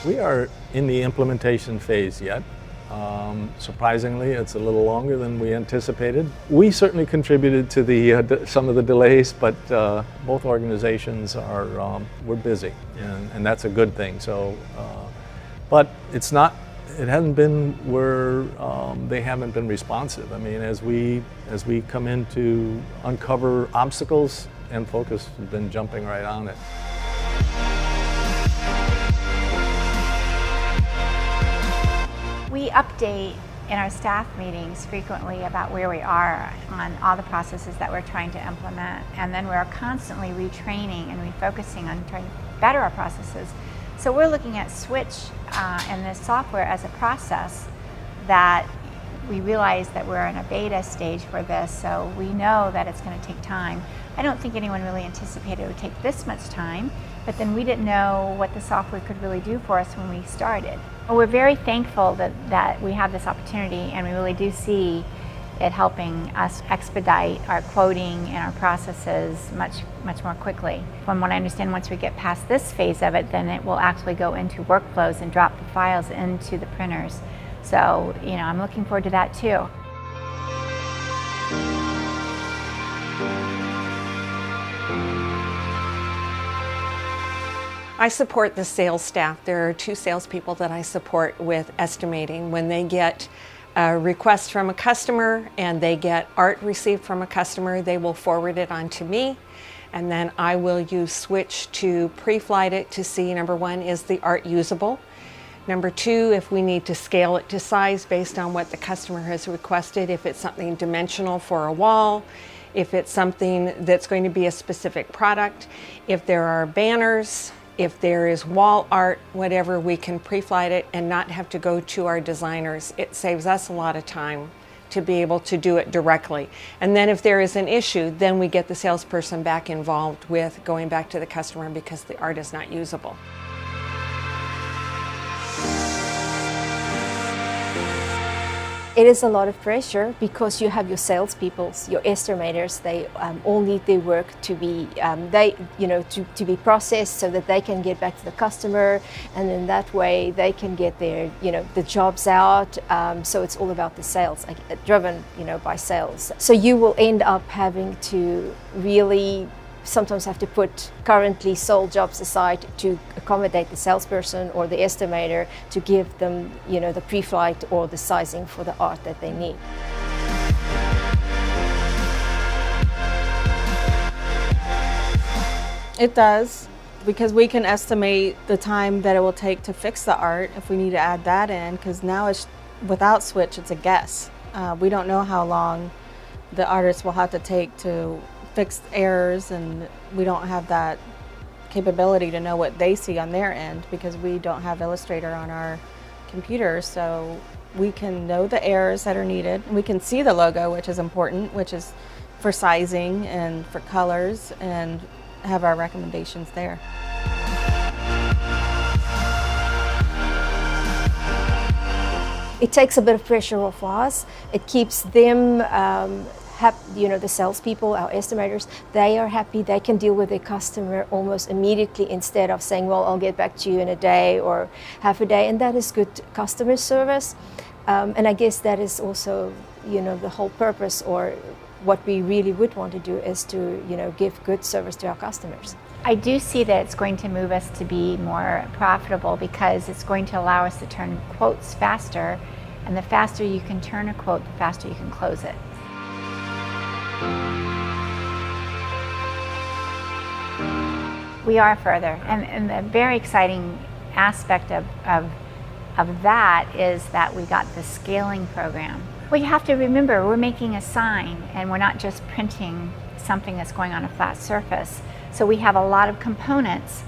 We are in the implementation phase yet. Surprisingly, it's a little longer than we anticipated. We certainly contributed to some of the delays, but both organizations we're busy, and that's a good thing. So, but it hasn't been where they haven't been responsive. I mean, as we come in to uncover obstacles, Enfocus has been jumping right on it. We update in our staff meetings frequently about where we are on all the processes that we're trying to implement, and then we're constantly retraining and refocusing on trying to better our processes. So we're looking at Switch and the software as a process that we realize that we're in a beta stage for this, so we know that it's going to take time. I don't think anyone really anticipated it would take this much time, but then we didn't know what the software could really do for us when we started. We're very thankful that we have this opportunity, and we really do see it helping us expedite our quoting and our processes much more quickly. From what I understand, once we get past this phase of it, then it will actually go into workflows and drop the files into the printers. So, I'm looking forward to that too. I support the sales staff. There are 2 salespeople that I support with estimating. When they get a request from a customer and they get art received from a customer, they will forward it on to me, and then I will use Switch to pre-flight it to see, number 1, is the art usable? Number 2, if we need to scale it to size based on what the customer has requested, if it's something dimensional for a wall, if it's something that's going to be a specific product, if there are banners, if there is wall art, whatever, we can pre-flight it and not have to go to our designers. It saves us a lot of time to be able to do it directly. And then if there is an issue, then we get the salesperson back involved with going back to the customer because the art is not usable. It is a lot of pressure because you have your salespeople, your estimators. They all need their work to be to be processed so that they can get back to the customer, and in that way they can get their the jobs out. So it's all about the sales, driven by sales. So you will end up having to really sometimes have to put currently sold jobs aside to accommodate the salesperson or the estimator to give them the pre-flight or the sizing for the art that they need. It does, because we can estimate the time that it will take to fix the art if we need to add that in, because now it's without Switch, it's a guess. We don't know how long the artist will have to take to fix errors, and we don't have that capability to know what they see on their end because we don't have Illustrator on our computer. So we can know the errors that are needed. We can see the logo, which is important, which is for sizing and for colors, and have our recommendations there. It takes a bit of pressure off us. It keeps them the salespeople, our estimators, they are happy. They can deal with their customer almost immediately instead of saying, well, I'll get back to you in a day or half a day. And that is good customer service. And I guess that is also, the whole purpose, or what we really would want to do is to, give good service to our customers. I do see that it's going to move us to be more profitable because it's going to allow us to turn quotes faster, and the faster you can turn a quote, the faster you can close it. We are further, and the very exciting aspect of that is that we got the scaling program. Well, you have to remember, we're making a sign, and we're not just printing something that's going on a flat surface. So we have a lot of components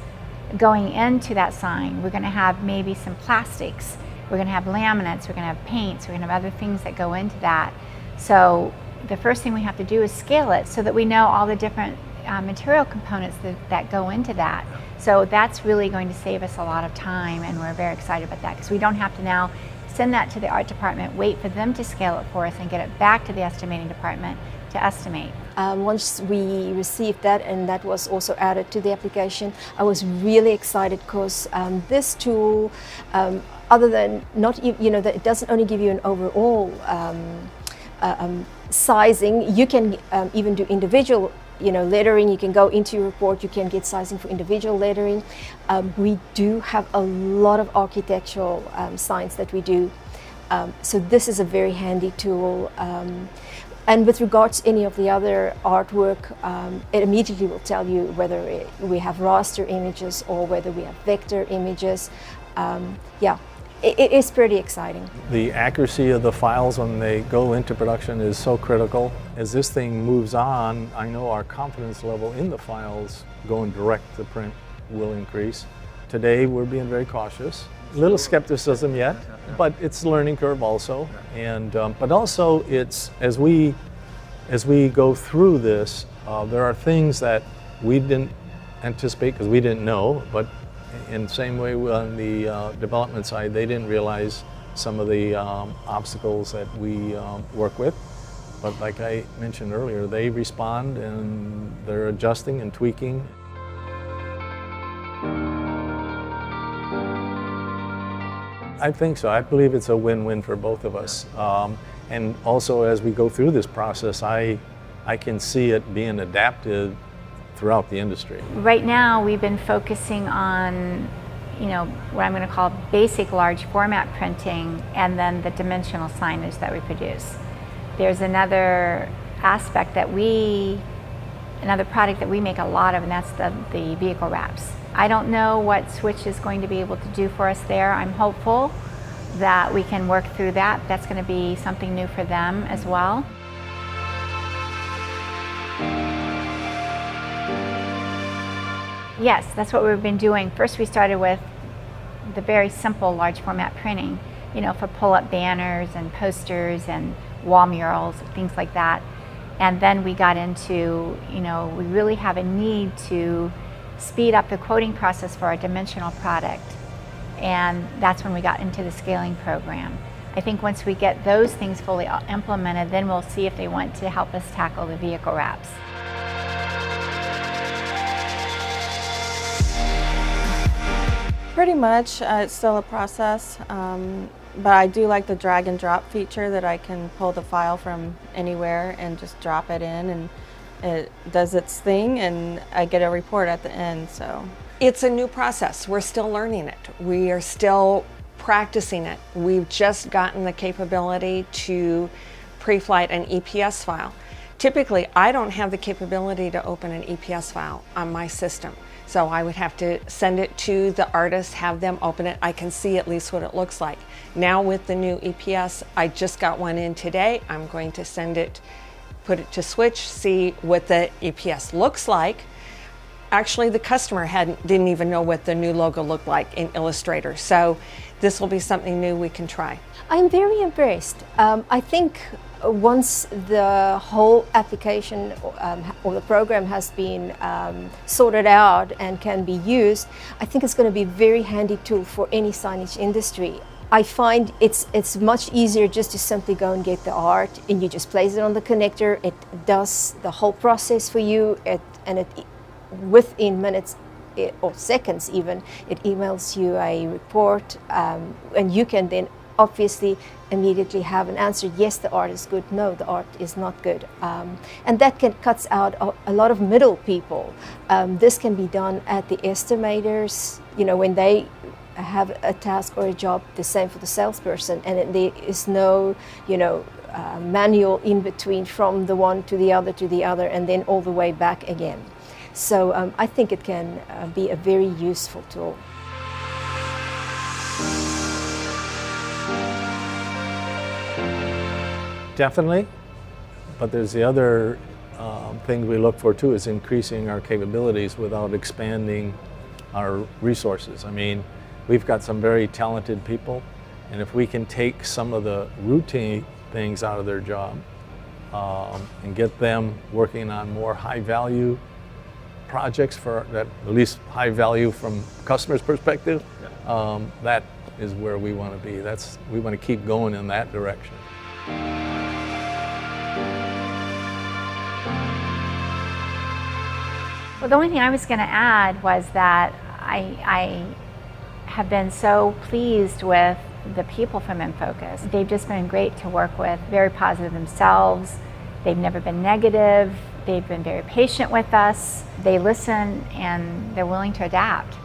going into that sign. We're going to have maybe some plastics, we're going to have laminates, we're going to have paints, we're going to have other things that go into that. So the first thing we have to do is scale it so that we know all the different material components that go into that. So that's really going to save us a lot of time, and we're very excited about that because we don't have to now send that to the art department, wait for them to scale it for us and get it back to the estimating department to estimate. Once we received that, and that was also added to the application, I was really excited because this tool, other than that it doesn't only give you an overall sizing, you can even do individual lettering. You can go into your report, you can get sizing for individual lettering. We do have a lot of architectural signs that we do. So this is a very handy tool. And with regards to any of the other artwork, it immediately will tell you whether we have raster images or whether we have vector images. Yeah, it is pretty exciting. The accuracy of the files when they go into production is so critical. As this thing moves on, I know our confidence level in the files going direct to print will increase. Today we're being very cautious. A little skepticism yet, but it's a learning curve also. And but also it's as we go through this, there are things that we didn't anticipate because we didn't know, but in the same way on the development side, they didn't realize some of the obstacles that we work with. But like I mentioned earlier, they respond and they're adjusting and tweaking. I think so. I believe it's a win-win for both of us. And also as we go through this process, I can see it being adapted throughout the industry. Right now we've been focusing on what I'm going to call basic large format printing and then the dimensional signage that we produce. There's another aspect another product that we make a lot of, and that's the vehicle wraps. I don't know what Switch is going to be able to do for us there. I'm hopeful that we can work through that. That's going to be something new for them as well. Yes, that's what we've been doing. First we started with the very simple large format printing, for pull-up banners and posters and wall murals, things like that. And then we got into, we really have a need to speed up the quoting process for our dimensional product. And that's when we got into the scaling program. I think once we get those things fully implemented, then we'll see if they want to help us tackle the vehicle wraps. Pretty much, it's still a process, but I do like the drag and drop feature that I can pull the file from anywhere and just drop it in, and it does its thing, and I get a report at the end. So it's a new process. We're still learning it. We are still practicing it. We've just gotten the capability to pre-flight an EPS file. Typically, I don't have the capability to open an EPS file on my system. So I would have to send it to the artist, have them open it. I can see at least what it looks like. Now with the new EPS, I just got one in today. I'm going to send it, put it to Switch, see what the EPS looks like. Actually, the customer didn't even know what the new logo looked like in Illustrator. So this will be something new we can try. I'm very impressed. I think once the whole application or the program has been sorted out and can be used, I think it's going to be a very handy tool for any signage industry. I find it's much easier just to simply go and get the art and you just place it on the connector. It does the whole process for you, and within minutes or seconds even, it emails you a report, and you can then obviously immediately have an answer. Yes, the art is good. No, the art is not good. And that cuts out a lot of middle people. This can be done at the estimators, when they have a task or a job, the same for the salesperson, and there is no, manual in between from the one to the other, and then all the way back again. So I think it can be a very useful tool. Definitely, but there's the other thing we look for too, is increasing our capabilities without expanding our resources. I mean, we've got some very talented people, and if we can take some of the routine things out of their job and get them working on more high value projects for that, at least high value from customers' perspective, that is where we want to be. We want to keep going in that direction. Well, the only thing I was going to add was that I have been so pleased with the people from Enfocus. They've just been great to work with, very positive themselves. They've never been negative. They've been very patient with us. They listen and they're willing to adapt.